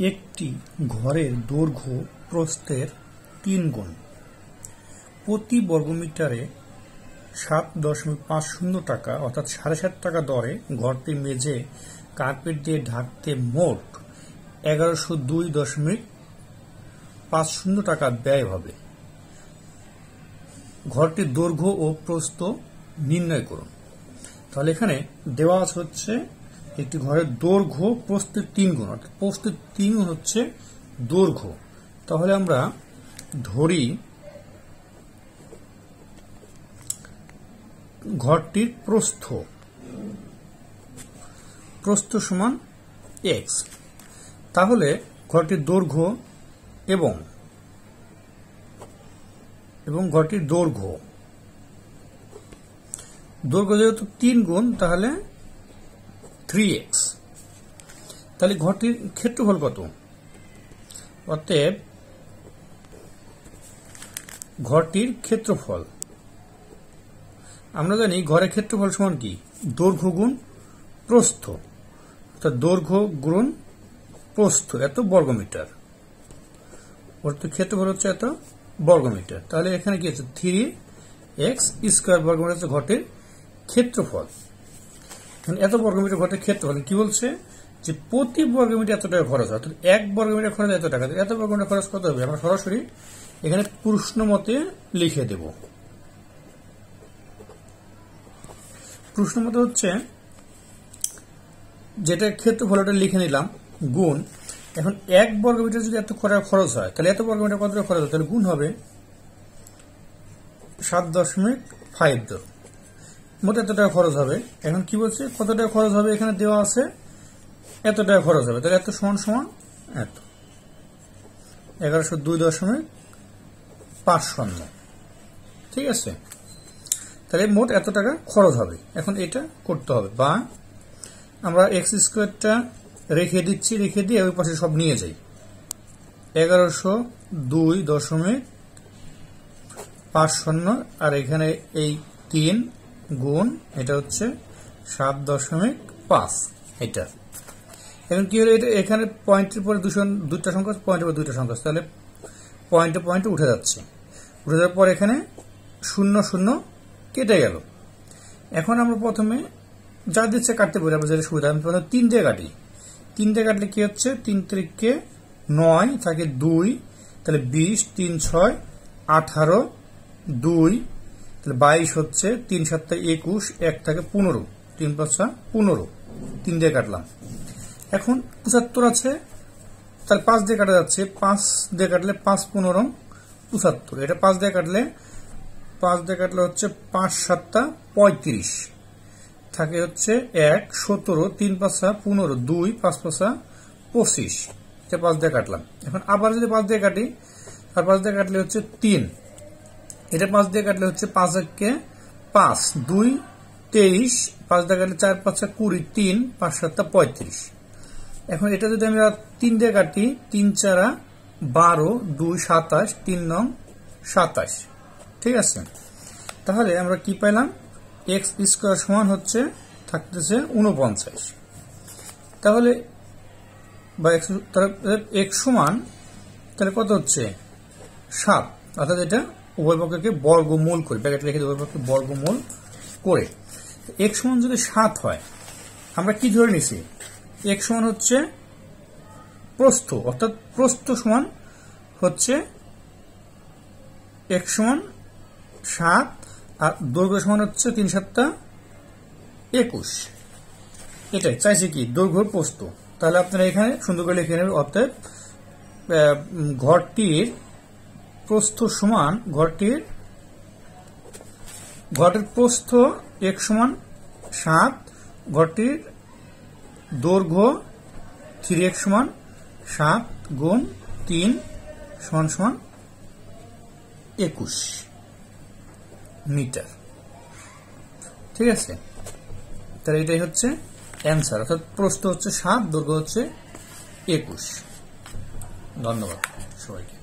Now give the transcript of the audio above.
একটি ঘরের দৈর্ঘ্য প্রস্থের ৩ গুণ। প্রতি বর্গমিটারে ৭.৫০ টাকা অর্থাৎ ৭.৫ টাকা দরে ঘরটি মেঝে কার্পেট দিয়ে ঢাকতে মোট ১১০২.৫০ টাকা ব্যয় হবে। ঘরটির দৈর্ঘ্য ও প্রস্থ নির্ণয় করুন। তাহলে এখানে দেওয়া আছে হচ্ছে একটি ঘরের দৈর্ঘ্য প্রস্থের ৩ গুণ, অর্থাৎ প্রস্থের ৩ গুণ হচ্ছে দৈর্ঘ্য। তাহলে আমরা ধরি ঘরটির প্রস্থ সমান x। তাহলে ঘরটির দৈর্ঘ্য এবং ঘরটির দৈর্ঘ্য যেহেতু ৩ গুণ তাহলে 3x। তাহলে ঘরটির ক্ষেত্রফল কত? অতএব ঘরটির ক্ষেত্রফল আমরা জানি ঘরের ক্ষেত্রফল সমান কি? দৈর্ঘ্য গুণ প্রস্থ, অর্থাৎ দৈর্ঘ্য গুণ প্রস্থ এত বর্গমিটার, অর্থাৎ ক্ষেত্রফল হচ্ছে এত বর্গমিটার। তাহলে এখানে কি আছে? 3x স্কয়ার বর্গমিটার হচ্ছে ঘরটির ক্ষেত্রফল। এত বর্গমিটার ঘরটির ক্ষেত্রফল কি বলছে? যে প্রতি বর্গমিটার এত টাকা খরচ হয়, অর্থাৎ 1 বর্গমিটার খরচ এত টাকা। এত বর্গমিটার খরচ কত হবে? আমরা সরাসরি এখানে প্রশ্ন মতে লিখে দেব। প্রশ্ন মতে হচ্ছে যেটা ক্ষেত্রফল ওটা লিখে নিলাম গুণ। এখন 1 বর্গমিটার যদি এত খরচ হয় তাহলে এত বর্গমিটার কত টাকা খরচ হয়? তাহলে গুণ হবে 7.50। মোট এত টাকা খরচ হবে। এখন কি বলছে কত টাকা খরচ হবে? এখানে দেওয়া আছে এত টাকা খরচ হবে। তাহলে এত সমান সমান এত 1102.50। ঠিক আছে, তাহলে মোট এত টাকা খরচ হবে। এখন এটা করতে হবে, বা আমরা x স্কয়ারটা রেখে দিচ্ছি, রেখে দিয়ে ওই পাশে সব নিয়ে যাই। 1102.50 আর এখানে এই 3 গুণ এটা হচ্ছে 7.5 এটা। এখন কি হলো? এটা এখানে পয়েন্টের পরে দুইটা সংখ্যা, পয়েন্টের পরে দুইটা সংখ্যা, তাহলে পয়েন্টে পয়েন্টে উঠে যাচ্ছে। উঠে যাওয়ার পর এখানে 0 কেটে গেল। এখন আমরা প্রথমে যা দিচ্ছে কাটতে পারি, আমরা যেটা সুবিধা। আমি প্রথমে 3 দিয়ে কাটি। 3 দিয়ে কাটলে কি হচ্ছে? 3 3 9 থাকে 2, তাহলে 20, 3 6 18, 2 তাহলে 22 হচ্ছে, 3 7 21, 1 থাকে 15, 3 5 15। 3 দিয়ে কাটলাম। এখন 75 আছে, তাহলে 5 দিয়ে কাটা যাচ্ছে। 5 দিয়ে কাটলে 5 15 75। এটা 5 দিয়ে কাটলে হচ্ছে 5 7 35 থাকে হচ্ছে 1 17, 3 5 15, 2 5 5 25। এটা 5 দিয়ে কাটলাম। এখন আবার যদি 5 দিয়ে কাটি, আর 5 দিয়ে কাটলে হচ্ছে 3। এটা 5 দিয়ে কাটলে হচ্ছে 5 1 5, 2 23, 5 দিয়ে কাটলে 4 5 20, 3 5 7 35। এখন এটা যদি আমরা 3 দিয়ে কাটি, 3 4 12, 2 27, 3 9 27। ঠিক আছে, তাহলে আমরা কি পাইলাম? x স্কয়ার সমান হচ্ছে থাকতেছে 49। তাহলে বা x সমান তাহলে কত হচ্ছে? 7। অর্থাৎ এটা উভয় পক্ষকে বর্গমূল করে, ব্র্যাকেট রেখে উভয় পক্ষকে বর্গমূল করে x সমান যদি 7 হয়, আমরা কি ধরে নিছি? x সমান হচ্ছে প্রস্থ, অর্থাৎ প্রস্থ সমান হচ্ছে x সমান 7 আর দৈর্ঘ্য সমান হচ্ছে 3 7 21। এটাই চাইছে কি? দৈর্ঘ্য প্রস্থ। তাহলে আপনারা এখানে সুন্দর করে লিখে নেবেন। অতএব ঘরটির প্রস্থ সমান ঘরটির প্রস্থ x সমান 7, ঘরটির দৈর্ঘ্য 3x সমান 7 গুণ 3 সমান সমান 21 মিটার। ঠিক আছে, তাহলে এটাই হচ্ছে অ্যান্সার। অর্থাৎ প্রস্থ হচ্ছে 7, দৈর্ঘ্য হচ্ছে 21। ধন্যবাদ সবাইকে।